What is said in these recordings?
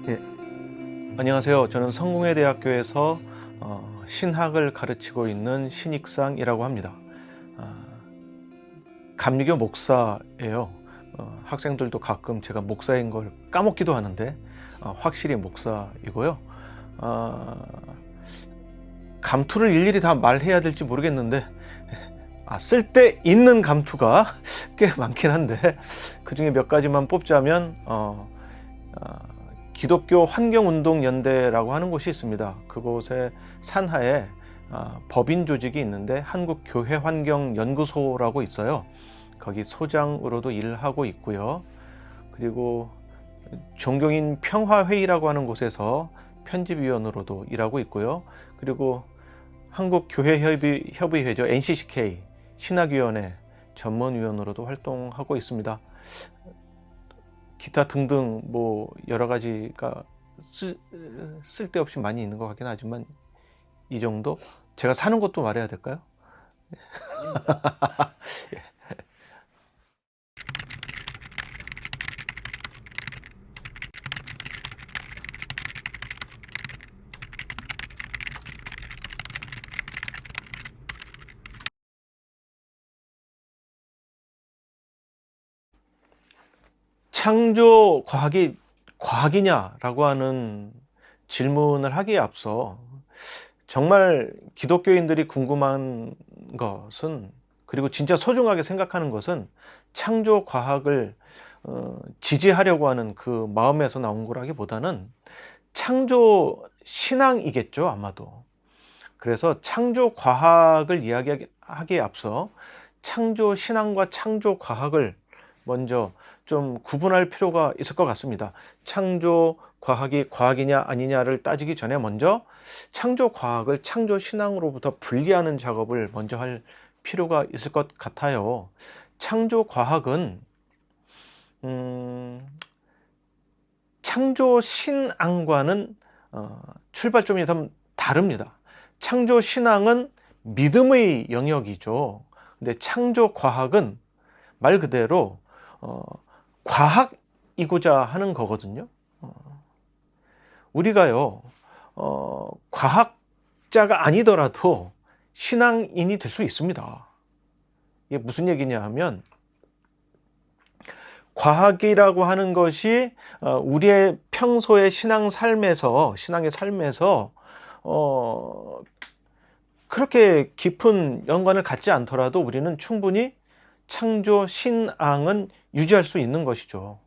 예, 안녕하세요. 저는 성공회대학교에서 신학을 가르치고 있는 신익상이라고 합니다. 감리교 목사예요. 학생들도 가끔 제가 목사인 걸 까먹기도 하는데 확실히 목사이고요. 감투를 일일이 다 말해야 될지 모르겠는데 쓸데 있는 감투가 꽤 많긴 한데 그 중에 몇 가지만 뽑자면 기독교 환경운동연대라고 하는 곳이 있습니다. 그곳의 산하에 법인 조직이 있는데 한국교회환경연구소라고 있어요. 거기 소장으로도 일을 하고 있고요. 그리고 종교인 평화회의라고 하는 곳에서 편집위원으로도 일하고 있고요. 그리고 한국교회협의회죠. NCCK 신학위원회 전문위원으로도 활동하고 있습니다. 기타 등등 뭐 여러 가지가 쓸데없이 많이 있는 것 같긴 하지만 이 정도? 제가 사는 것도 말해야 될까요? 창조 과학이 과학이냐라고 하는 질문을 하기에 앞서 정말 기독교인들이 궁금한 것은, 그리고 진짜 소중하게 생각하는 것은 창조 과학을 지지하려고 하는 그 마음에서 나온 거라기보다는 창조 신앙이겠죠, 아마도. 그래서 창조 과학을 이야기하기에 앞서 창조 신앙과 창조 과학을 먼저 좀 구분할 필요가 있을 것 같습니다. 창조 과학이 과학이냐 아니냐를 따지기 전에 먼저 창조 과학을 창조 신앙으로부터 분리하는 작업을 먼저 할 필요가 있을 것 같아요. 창조 과학은 창조 신앙과는 출발점이 좀 다릅니다. 창조 신앙은 믿음의 영역이죠. 근데 창조 과학은 말 그대로 과학이고자 하는 거거든요. 우리가요, 과학자가 아니더라도 신앙인이 될 수 있습니다. 이게 무슨 얘기냐 하면, 과학이라고 하는 것이 우리의 평소의 신앙의 삶에서 그렇게 깊은 연관을 갖지 않더라도 우리는 충분히 창조 신앙은 유지할 수 있는 것이죠.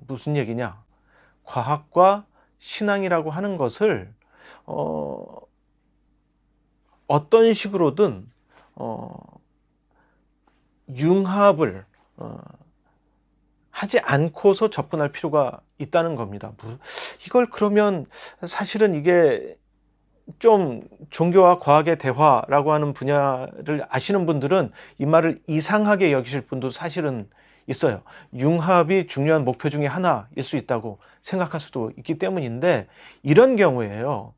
무슨 얘기냐? 과학과 신앙이라고 하는 것을 어떤 식으로든 융합을 하지 않고서 접근할 필요가 있다는 겁니다. 이걸 그러면 사실은 이게 좀 종교와 과학의 대화라고 하는 분야를 아시는 분들은 이 말을 이상하게 여기실 분도 사실은 있어요. 융합이 중요한 목표 중에 하나일 수 있다고 생각할 수도 있기 때문인데, 이런 경우에요,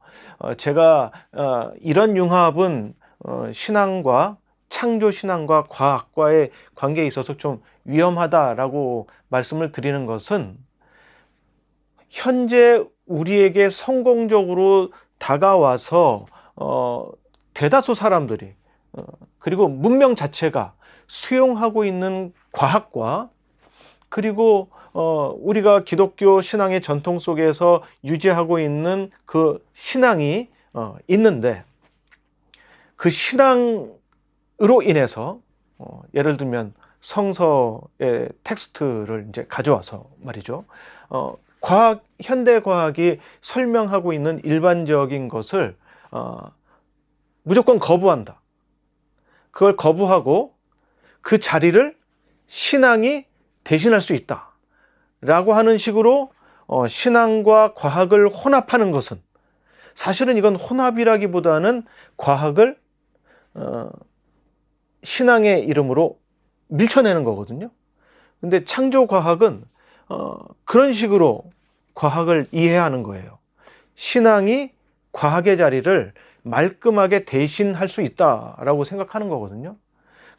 제가 이런 융합은 신앙과 창조 신앙과 과학과의 관계에 있어서 좀 위험하다라고 말씀을 드리는 것은, 현재 우리에게 성공적으로 다가와서 대다수 사람들이 그리고 문명 자체가 수용하고 있는 과학과, 그리고 우리가 기독교 신앙의 전통 속에서 유지하고 있는 그 신앙이 있는데, 그 신앙으로 인해서 예를 들면 성서의 텍스트를 이제 가져와서 말이죠, 현대 과학이 설명하고 있는 일반적인 것을 무조건 거부한다. 그걸 거부하고 그 자리를 신앙이 대신할 수 있다 라고 하는 식으로 신앙과 과학을 혼합하는 것은, 사실은 이건 혼합이라기보다는 과학을 신앙의 이름으로 밀쳐내는 거거든요. 근데 창조 과학은 그런 식으로 과학을 이해하는 거예요. 신앙이 과학의 자리를 말끔하게 대신할 수 있다라고 생각하는 거거든요.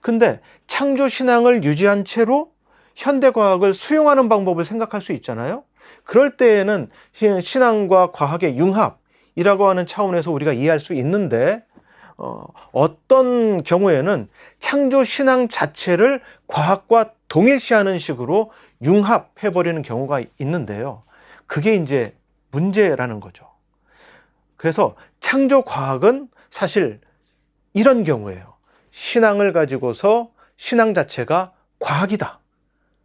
근데 창조 신앙을 유지한 채로 현대 과학을 수용하는 방법을 생각할 수 있잖아요. 그럴 때에는 신앙과 과학의 융합이라고 하는 차원에서 우리가 이해할 수 있는데, 어떤 경우에는 창조 신앙 자체를 과학과 동일시하는 식으로 융합해버리는 경우가 있는데요. 그게 이제 문제라는 거죠. 그래서 창조 과학은 사실 이런 경우예요. 신앙을 가지고서 신앙 자체가 과학이다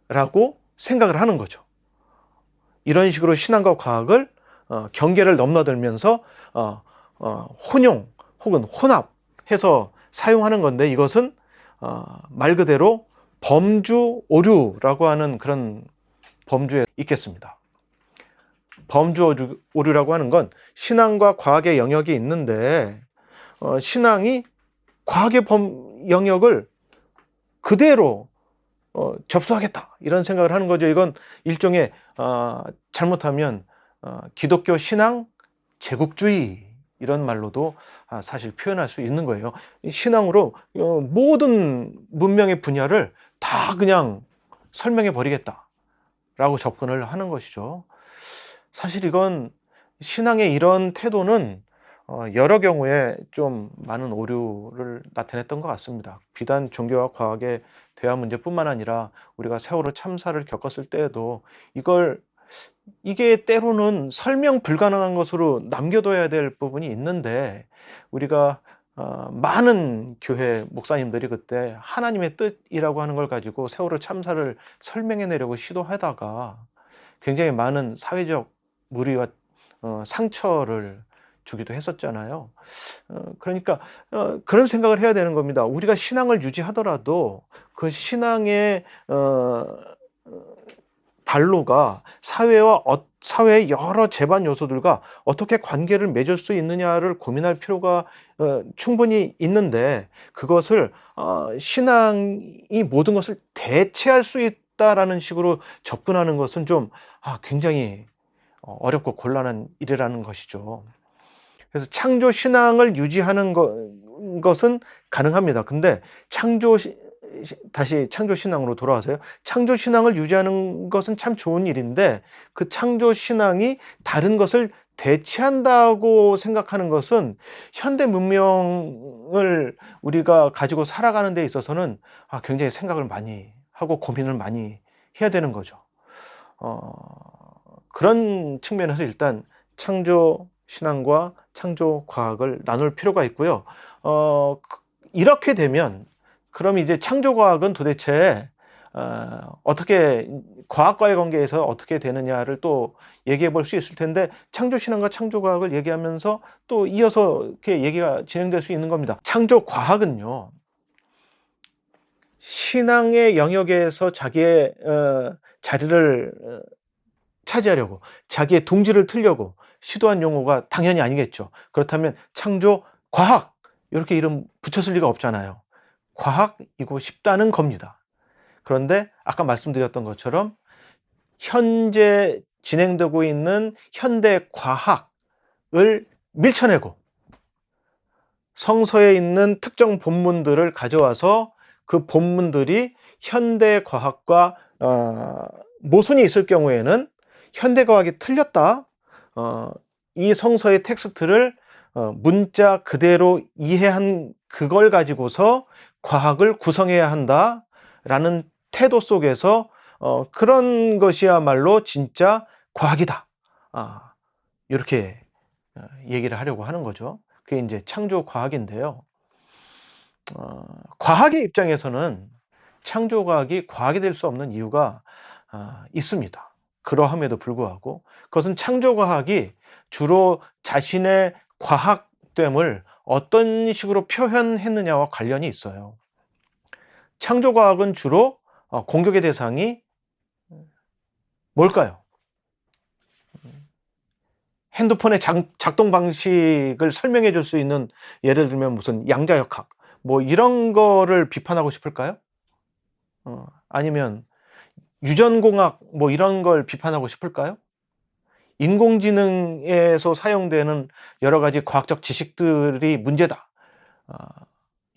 라고 생각을 하는 거죠. 이런 식으로 신앙과 과학을 경계를 넘나들면서 혼용 혹은 혼합해서 사용하는 건데, 이것은 말 그대로 범주 오류라고 하는 그런 범주에 있겠습니다. 범주 오류라고 하는 건 신앙과 과학의 영역이 있는데, 신앙이 과학의 영역을 그대로 접수하겠다 이런 생각을 하는 거죠. 이건 일종의 잘못하면 기독교 신앙 제국주의 이런 말로도 사실 표현할 수 있는 거예요. 신앙으로 모든 문명의 분야를 다 그냥 설명해 버리겠다라고 접근을 하는 것이죠. 사실 이건 신앙의 이런 태도는 여러 경우에 좀 많은 오류를 나타냈던 것 같습니다. 비단 종교와 과학의 대화 문제뿐만 아니라 우리가 세월호 참사를 겪었을 때에도 이게 때로는 설명 불가능한 것으로 남겨둬야 될 부분이 있는데, 우리가 많은 교회 목사님들이 그때 하나님의 뜻이라고 하는 걸 가지고 세월호 참사를 설명해내려고 시도하다가 굉장히 많은 사회적 무리와 상처를 주기도 했었잖아요. 그러니까 그런 생각을 해야 되는 겁니다. 우리가 신앙을 유지하더라도 그 신앙의 발로가 사회의 여러 재반 요소들과 어떻게 관계를 맺을 수 있느냐를 고민할 필요가 충분히 있는데, 그것을 신앙이 모든 것을 대체할 수 있다라는 식으로 접근하는 것은 좀 굉장히 어렵고 gon란한 일이라는 것이죠. 그래서 창조 신앙을 유지하는 것은 가능합니다. 근데 다시 창조 신앙으로 돌아와서요. 창조 신앙을 유지하는 것은 참 좋은 일인데, 그 창조 신앙이 다른 것을 대체한다고 생각하는 것은 현대 문명을 우리가 가지고 살아가는 데 있어서는 굉장히 생각을 많이 하고 고민을 많이 해야 되는 거죠. 그런 측면에서 일단 창조 신앙과 창조 과학을 나눌 필요가 있고요. 이렇게 되면 그럼 이제 창조 과학은 도대체 어떻게 과학과의 관계에서 어떻게 되느냐를 또 얘기해 볼 수 있을 텐데, 창조 신앙과 창조 과학을 얘기하면서 또 이어서 이렇게 얘기가 진행될 수 있는 겁니다. 창조 과학은요, 신앙의 영역에서 자기의 자리를 차지하려고, 자기의 둥지를 틀려고 시도한 용어가 당연히 아니겠죠. 그렇다면 창조 과학 이렇게 이름 붙였을 리가 없잖아요. 과학이고 싶다는 겁니다. 그런데 아까 말씀드렸던 것처럼 현재 진행되고 있는 현대 과학을 밀쳐내고 성서에 있는 특정 본문들을 가져와서 그 본문들이 현대 과학과 모순이 있을 경우에는 현대과학이 틀렸다, 이 성서의 텍스트를 문자 그대로 이해한 그걸 가지고서 과학을 구성해야 한다라는 태도 속에서 그런 것이야말로 진짜 과학이다, 이렇게 얘기를 하려고 하는 거죠. 그게 이제 창조 과학인데요. 과학의 입장에서는 창조 과학이 과학이 될 수 없는 이유가 있습니다. 그러함에도 불구하고 그것은 창조 과학이 주로 자신의 과학됨을 어떤 식으로 표현했느냐와 관련이 있어요. 창조 과학은 주로 공격의 대상이 뭘까요? 핸드폰의 작동 방식을 설명해 줄 수 있는, 예를 들면 무슨 양자역학 뭐 이런 거를 비판하고 싶을까요? 아니면 유전공학 뭐 이런 걸 비판하고 싶을까요? 인공지능에서 사용되는 여러 가지 과학적 지식들이 문제다,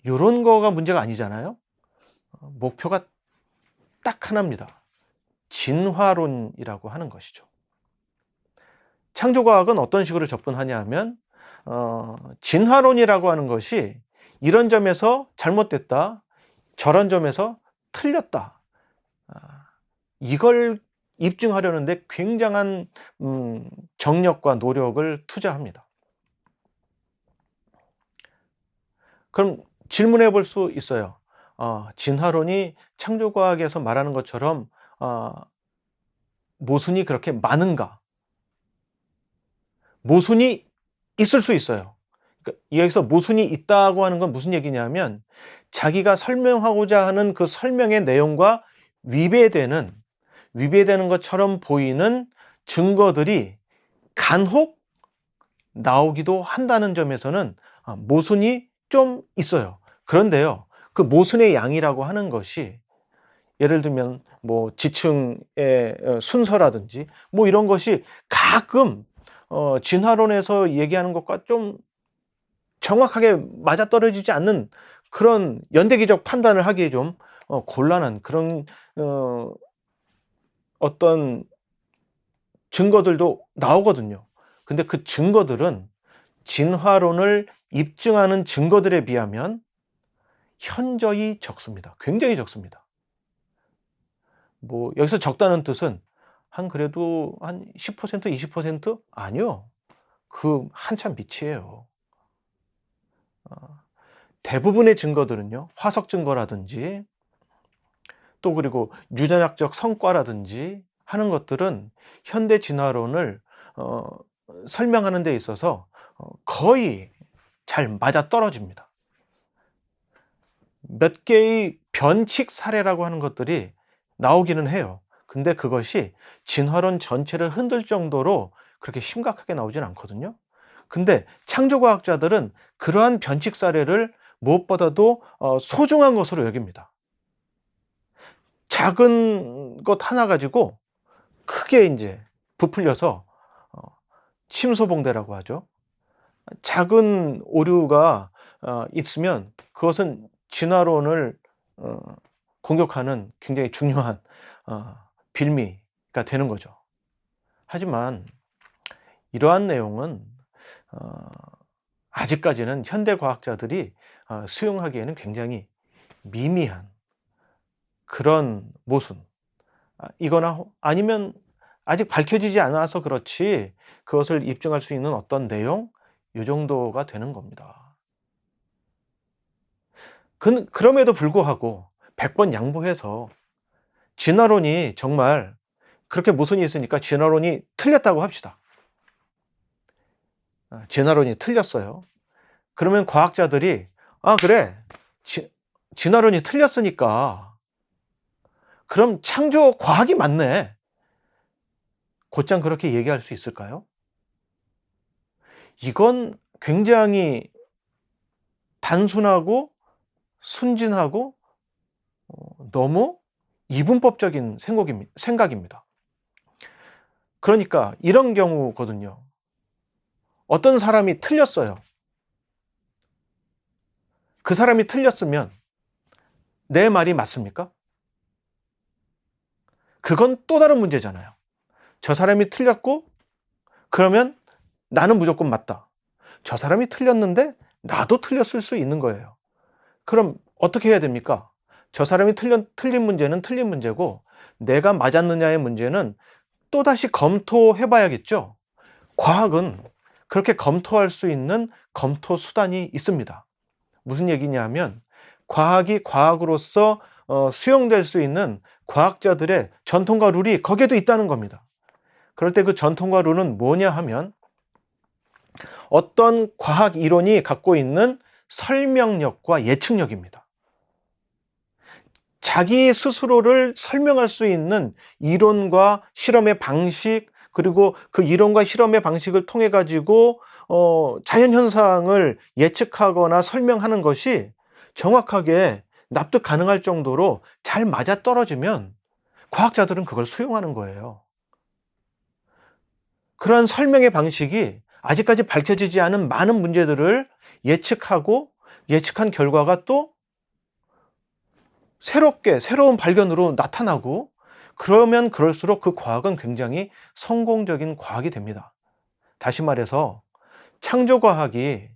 이런 거가 문제가 아니잖아요. 목표가 딱 하나입니다. 진화론이라고 하는 것이죠. 창조과학은 어떤 식으로 접근하냐 하면 진화론이라고 하는 것이 이런 점에서 잘못됐다, 저런 점에서 틀렸다. 이걸 입증하려는데 굉장한 정력과 노력을 투자합니다. 그럼 질문해 볼 수 있어요. 진화론이 창조과학에서 말하는 것처럼 모순이 그렇게 많은가? 모순이 있을 수 있어요. 그러니까 여기서 모순이 있다고 하는 건 무슨 얘기냐면 자기가 설명하고자 하는 그 설명의 내용과 위배되는 것처럼 보이는 증거들이 간혹 나오기도 한다는 점에서는 모순이 좀 있어요. 그런데요, 그 모순의 양이라고 하는 것이 예를 들면 뭐 지층의 순서라든지 뭐 이런 것이 가끔 진화론에서 얘기하는 것과 좀 정확하게 맞아떨어지지 않는 그런 연대기적 판단을 하기에 좀 곤란한 그런 어떤 증거들도 나오거든요. 근데 그 증거들은 진화론을 입증하는 증거들에 비하면 현저히 적습니다. 굉장히 적습니다. 뭐 여기서 적다는 뜻은 그래도 한 10%, 20%? 아니요. 그 한참 밑이에요. 대부분의 증거들은요, 화석 증거라든지 또 그리고 유전학적 성과라든지 하는 것들은 현대 진화론을 설명하는 데 있어서 거의 잘 맞아떨어집니다. 몇 개의 변칙 사례라고 하는 것들이 나오기는 해요. 근데 그것이 진화론 전체를 흔들 정도로 그렇게 심각하게 나오진 않거든요. 근데 창조과학자들은 그러한 변칙 사례를 무엇보다도 소중한 것으로 여깁니다. 작은 것 하나 가지고 크게 이제 부풀려서 침소봉대라고 하죠. 작은 오류가 있으면 그것은 진화론을 공격하는 굉장히 중요한 빌미가 되는 거죠. 하지만 이러한 내용은 아직까지는 현대 과학자들이 수용하기에는 굉장히 미미한 그런 모순, 이거나 아니면 아직 밝혀지지 않아서 그렇지 그것을 입증할 수 있는 어떤 내용, 이 정도가 되는 겁니다. 그럼에도 불구하고 100번 양보해서 진화론이 정말 그렇게 모순이 있으니까 진화론이 틀렸다고 합시다. 진화론이 틀렸어요. 그러면 과학자들이 그래, 진화론이 틀렸으니까 그럼 창조 과학이 맞네, 곧장 그렇게 얘기할 수 있을까요? 이건 굉장히 단순하고 순진하고 너무 이분법적인 생각입니다. 그러니까 이런 경우거든요. 어떤 사람이 틀렸어요. 그 사람이 틀렸으면 내 말이 맞습니까? 그건 또 다른 문제잖아요. 저 사람이 틀렸고 그러면 나는 무조건 맞다. 저 사람이 틀렸는데 나도 틀렸을 수 있는 거예요. 그럼 어떻게 해야 됩니까? 저 사람이 틀린 문제는 틀린 문제고 내가 맞았느냐의 문제는 또다시 검토해 봐야겠죠. 과학은 그렇게 검토할 수 있는 검토 수단이 있습니다. 무슨 얘기냐면 과학이 과학으로서 수용될 수 있는 과학자들의 전통과 룰이 거기에도 있다는 겁니다. 그럴 때 그 전통과 룰은 뭐냐 하면 어떤 과학 이론이 갖고 있는 설명력과 예측력입니다. 자기 스스로를 설명할 수 있는 이론과 실험의 방식, 그리고 그 이론과 실험의 방식을 통해 가지고 자연현상을 예측하거나 설명하는 것이 정확하게 납득 가능할 정도로 잘 맞아떨어지면 과학자들은 그걸 수용하는 거예요. 그러한 설명의 방식이 아직까지 밝혀지지 않은 많은 문제들을 예측한 결과가 또 새로운 발견으로 나타나고, 그러면 그럴수록 그 과학은 굉장히 성공적인 과학이 됩니다. 다시 말해서 창조과학이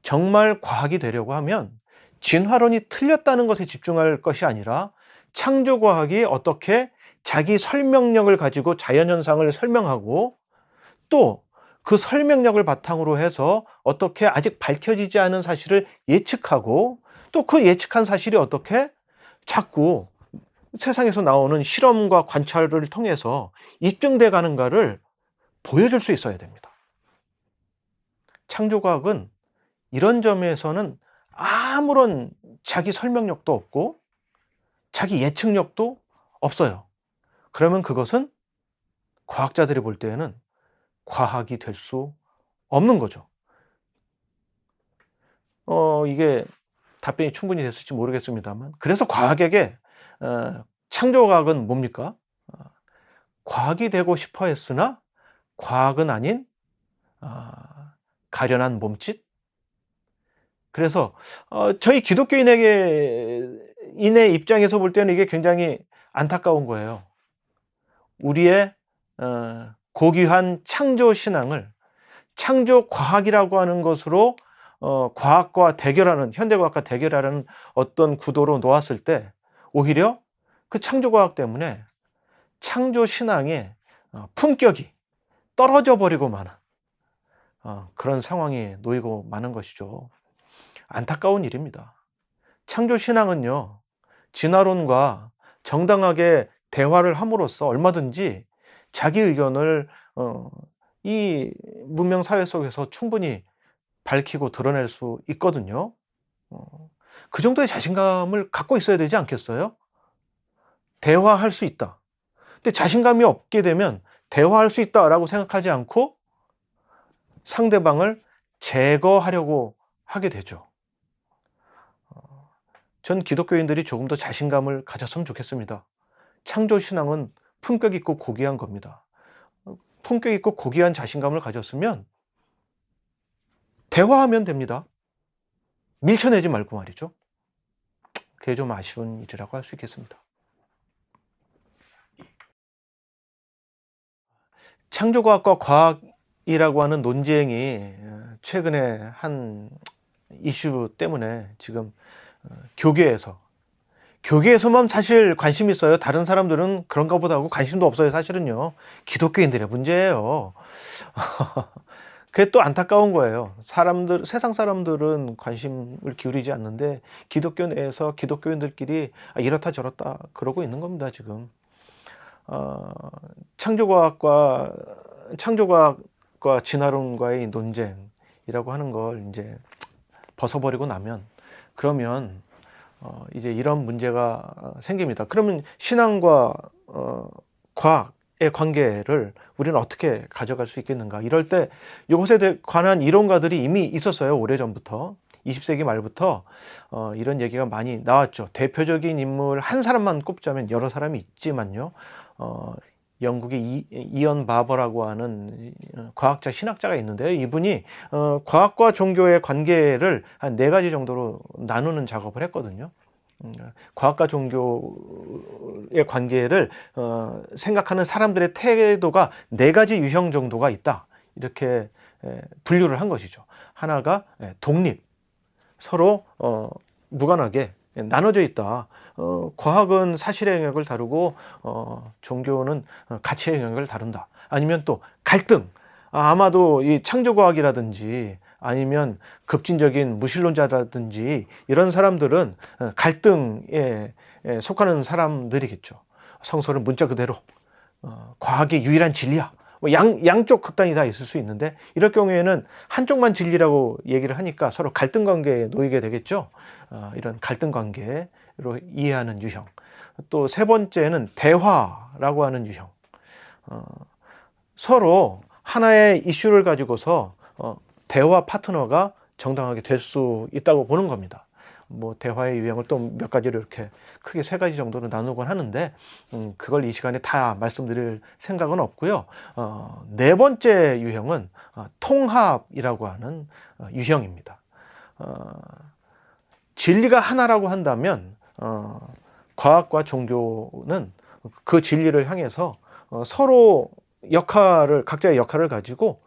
정말 과학이 되려고 하면 진화론이 틀렸다는 것에 집중할 것이 아니라 창조과학이 어떻게 자기 설명력을 가지고 자연현상을 설명하고 또 그 설명력을 바탕으로 해서 어떻게 아직 밝혀지지 않은 사실을 예측하고 또 그 예측한 사실이 어떻게 자꾸 세상에서 나오는 실험과 관찰을 통해서 입증돼 가는가를 보여줄 수 있어야 됩니다. 창조과학은 이런 점에서는 아무런 자기 설명력도 없고 자기 예측력도 없어요. 그러면 그것은 과학자들이 볼 때에는 과학이 될 수 없는 거죠. 이게 답변이 충분히 됐을지 모르겠습니다만 그래서 과학에게 창조과학은 뭡니까? 과학이 되고 싶어 했으나 과학은 아닌 가련한 몸짓? 그래서 저희 기독교인의 입장에서 볼 때는 이게 굉장히 안타까운 거예요. 우리의 고귀한 창조 신앙을 창조 과학이라고 하는 것으로 과학과 대결하는 현대과학과 대결하는 어떤 구도로 놓았을 때 오히려 그 창조 과학 때문에 창조 신앙의 품격이 떨어져 버리고 마는 그런 상황에 놓이고 마는 것이죠. 안타까운 일입니다. 창조 신앙은요, 진화론과 정당하게 대화를 함으로써 얼마든지 자기 의견을 이 문명 사회 속에서 충분히 밝히고 드러낼 수 있거든요. 그 정도의 자신감을 갖고 있어야 되지 않겠어요? 대화할 수 있다. 근데 자신감이 없게 되면 대화할 수 있다라고 생각하지 않고 상대방을 제거하려고 하게 되죠. 전 기독교인들이 조금 더 자신감을 가졌으면 좋겠습니다. 창조 신앙은 품격 있고 고귀한 겁니다. 품격 있고 고귀한 자신감을 가졌으면 대화하면 됩니다. 밀쳐내지 말고 말이죠. 그게 좀 아쉬운 일이라고 할 수 있겠습니다. 창조과학과 과학이라고 하는 논쟁이 최근에 한 이슈 때문에 지금 교계에서만 사실 관심 있어요. 다른 사람들은 그런가 보다 하고 관심도 없어요. 사실은요. 기독교인들의 문제예요. 그게 또 안타까운 거예요. 세상 사람들은 관심을 기울이지 않는데 기독교 내에서 기독교인들끼리 이렇다 저렇다 그러고 있는 겁니다, 지금. 창조과학과 진화론과의 논쟁이라고 하는 걸 이제 벗어버리고 나면 그러면 이제 이런 문제가 생깁니다. 그러면 신앙과 과학의 관계를 우리는 어떻게 가져갈 수 있겠는가? 이럴 때 이것에 관한 이론가들이 이미 있었어요. 오래전부터. 20세기 말부터 이런 얘기가 많이 나왔죠. 대표적인 인물 한 사람만 꼽자면 여러 사람이 있지만요. 영국의 이언 바버라고 하는 과학자, 신학자가 있는데요. 이분이 과학과 종교의 관계를 한 4가지 정도로 나누는 작업을 했거든요. 과학과 종교의 관계를 생각하는 사람들의 태도가 4가지 유형 정도가 있다. 이렇게 분류를 한 것이죠. 하나가 독립, 서로 무관하게 나눠져 있다. 과학은 사실의 영역을 다루고 종교는 가치의 영역을 다룬다. 아니면 또 갈등. 아마도 이 창조과학이라든지 아니면 급진적인 무신론자라든지 이런 사람들은 갈등에 속하는 사람들이겠죠. 성서는 문자 그대로 과학이 유일한 진리야. 양쪽 극단이 다 있을 수 있는데 이럴 경우에는 한쪽만 진리라고 얘기를 하니까 서로 갈등 관계에 놓이게 되겠죠. 이런 갈등 관계로 이해하는 유형. 또 3번째는 대화라고 하는 유형. 서로 하나의 이슈를 가지고서 대화 파트너가 정당하게 될 수 있다고 보는 겁니다. 뭐 대화의 유형을 또 몇 가지로 이렇게 크게 3가지 정도로 나누곤 하는데 그걸 이 시간에 다 말씀드릴 생각은 없고요. 4번째 유형은 통합이라고 하는 유형입니다. 진리가 하나라고 한다면 과학과 종교는 그 진리를 향해서 서로 각자의 역할을 가지고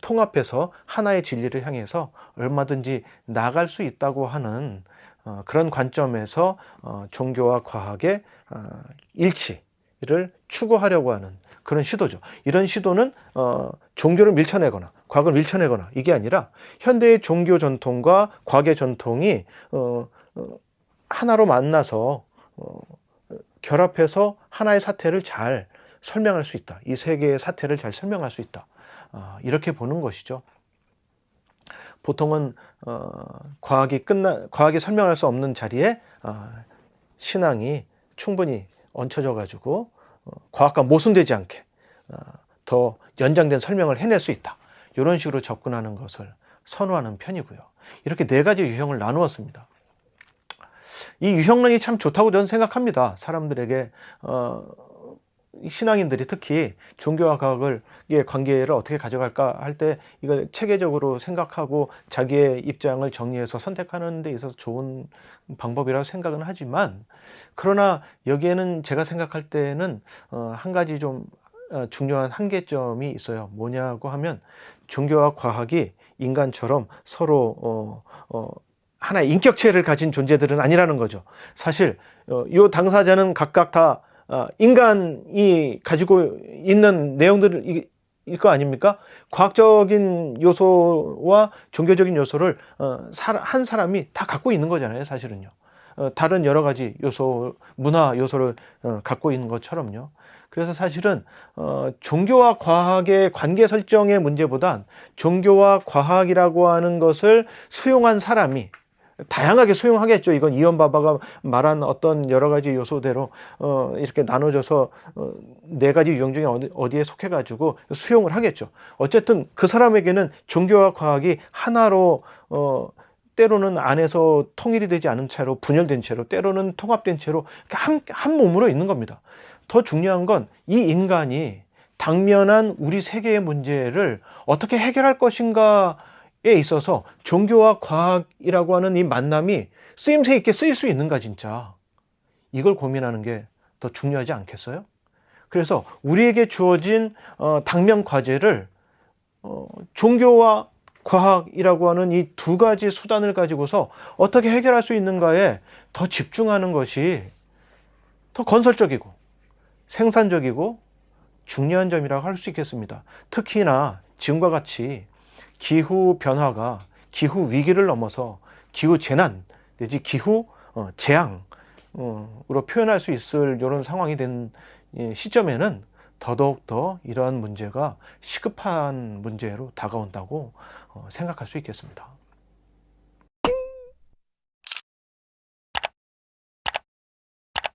통합해서 하나의 진리를 향해서 얼마든지 나아갈 수 있다고 하는 그런 관점에서 종교와 과학의 일치를 추구하려고 하는 그런 시도죠. 이런 시도는 종교를 밀쳐내거나 과학을 밀쳐내거나 이게 아니라 현대의 종교 전통과 과학의 전통이 하나로 만나서 결합해서 하나의 사태를 잘 설명할 수 있다. 이 세계의 사태를 잘 설명할 수 있다. 이렇게 보는 것이죠. 보통은 과학이 설명할 수 없는 자리에 신앙이 충분히 얹혀져 가지고 과학과 모순되지 않게 더 연장된 설명을 해낼 수 있다. 이런 식으로 접근하는 것을 선호하는 편이고요. 이렇게 네 가지 유형을 나누었습니다. 이 유형론이 참 좋다고 저는 생각합니다. 사람들에게 신앙인들이 특히 종교와 과학의 관계를 어떻게 가져갈까 할 때 이걸 체계적으로 생각하고 자기의 입장을 정리해서 선택하는 데 있어서 좋은 방법이라고 생각은 하지만, 그러나 여기에는 제가 생각할 때는 한 가지 좀 중요한 한계점이 있어요. 뭐냐고 하면 종교와 과학이 인간처럼 서로 하나의 인격체를 가진 존재들은 아니라는 거죠. 사실 이 당사자는 각각 다 인간이 가지고 있는 내용들일 거 아닙니까? 과학적인 요소와 종교적인 요소를 한 사람이 다 갖고 있는 거잖아요, 사실은요. 다른 여러 가지 요소, 문화 요소를 갖고 있는 것처럼요. 그래서 사실은 종교와 과학의 관계 설정의 문제보단 종교와 과학이라고 하는 것을 수용한 사람이 다양하게 수용하겠죠. 이건 이언바바가 말한 어떤 여러 가지 요소대로 이렇게 나눠져서 네 가지 유형 중에 어디에 속해가지고 수용을 하겠죠. 어쨌든 그 사람에게는 종교와 과학이 하나로 때로는 안에서 통일이 되지 않은 채로 분열된 채로 때로는 통합된 채로 한 몸으로 있는 겁니다. 더 중요한 건 이 인간이 당면한 우리 세계의 문제를 어떻게 해결할 것인가 에 있어서 종교와 과학이라고 하는 이 만남이 쓰임새 있게 쓰일 수 있는가, 진짜 이걸 고민하는 게 더 중요하지 않겠어요? 그래서 우리에게 주어진 당면 과제를 종교와 과학이라고 하는 이 두 가지 수단을 가지고서 어떻게 해결할 수 있는가에 더 집중하는 것이 더 건설적이고 생산적이고 중요한 점이라고 할 수 있겠습니다. 특히나 지금과 같이 기후 변화가 기후 위기를 넘어서 기후 재난 내지 기후 재앙으로 표현할 수 있을 이런 상황이 된 시점에는 더더욱더 이러한 문제가 시급한 문제로 다가온다고 생각할 수 있겠습니다.